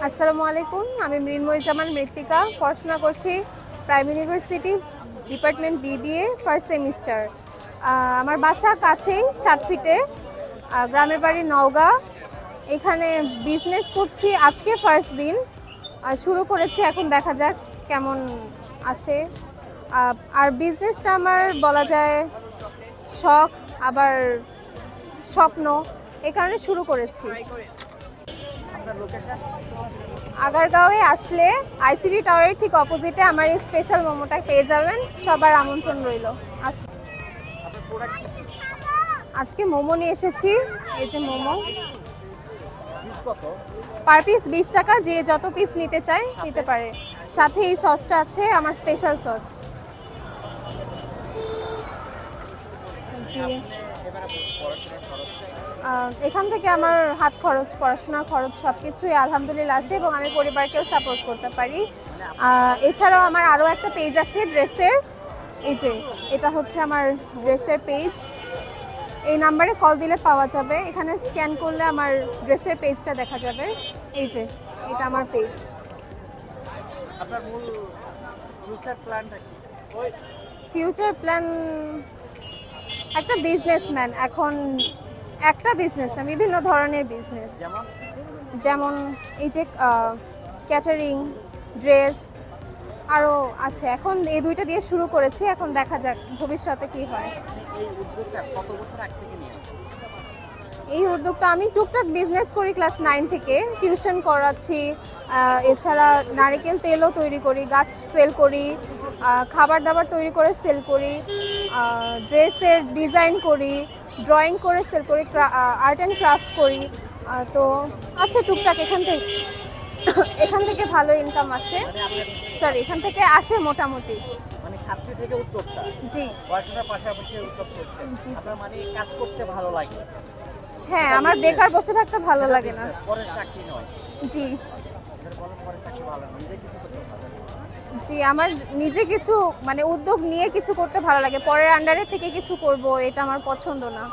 আসসালামু আলাইকুম, আমি মৃন্ময়ী জামান মৃত্তিকা, পড়াশোনা করছি prime university department BBA first semester. আমার বাসা কাছেই 7 ফিটে, গ্রামের বাড়ি নওগাঁ। এখানে বিজনেস করছি, আজকে ফার্স্ট দিন শুরু করেছি, এখন দেখা যাক কেমন আসে। আর বিজনেসটা আমার বলা যায় শখ আবার স্বপ্ন, এই কারণে শুরু করেছি। আগারগাঁওয়ে আসলে আইসিডি টাওয়ারের ঠিক অপোজিটে আমার এই স্পেশাল মোমোটা পেয়ে যাবেন, সবার আমন্ত্রণ রইল। আজকে মোমো নিয়ে এসেছি, এই যে মোমো পার পিস 20 টাকা, যে যত পিস নিতে চায় নিতে পারে। সাথে এই সসটা আছে, আমার স্পেশাল সস। জি, এখান থেকে আমার হাত খরচ, পড়াশোনার খরচ সব কিছুই আলহামদুলিল্লাহ আছে এবং আমি পরিবারকেও সাপোর্ট করতে পারি। এছাড়াও আমার আরও একটা পেজ আছে ড্রেসের, এই যে এটা হচ্ছে আমার ড্রেসের পেজ। এই নাম্বারে কল দিলে পাওয়া যাবে, এখানে স্ক্যান করলে আমার ড্রেসের পেজটা দেখা যাবে। এই যে এটা আমার পেজ। আপনার মূল ফিউচার প্ল্যানটা কি? ফিউচার প্ল্যান, একটা বিজনেসম্যান। এখন একটা বিজনেস না, বিভিন্ন ধরনের বিজনেস, যেমন এই যে ক্যাটারিং, ড্রেস, আরও আছে। এখন এই দুইটা দিয়ে শুরু করেছি, এখন দেখা যাক ভবিষ্যতে কি হয়। এই উদ্যোগটা কত বছর আগে থেকে নিয়ে? এই উদ্যোগটা আমি টুকটাক বিজনেস করি ক্লাস 9 থেকে, টিউশন করাচ্ছি। এছাড়া নারিকেল তেলও তৈরি করি, গাছ সেল করি, খাবার দাবার তৈরি করে সেল করি, ড্রেসের ডিজাইন করি, ড্রয়িং করে সেল করি, আর্ট অ্যান্ড ক্রাফট করি। তো আছে টুকটাক, এখান থেকে ভালো ইনকাম আসে। সরি, এখান থেকে আসে মোটামুটি। মানে ছাত্রী থেকে উদ্যোক্তা। জি, পড়াশোনার পাশাপাশি উদ্যোগ করছেন। জি। আপনার মানে কাজ করতে ভালো লাগে? হ্যাঁ, আমার বেকার বসে থাকতে ভালো লাগে না। পরের চাকরি নয়। জি পরের চাকরি ভালো না, নিজে কিছু করতে ভালো লাগে। জি, আমার নিজে কিছু মানে উদ্যোগ নিয়ে কিছু করতে ভালো লাগে, পরের আন্ডারে থেকে কিছু করব এটা আমার পছন্দ না।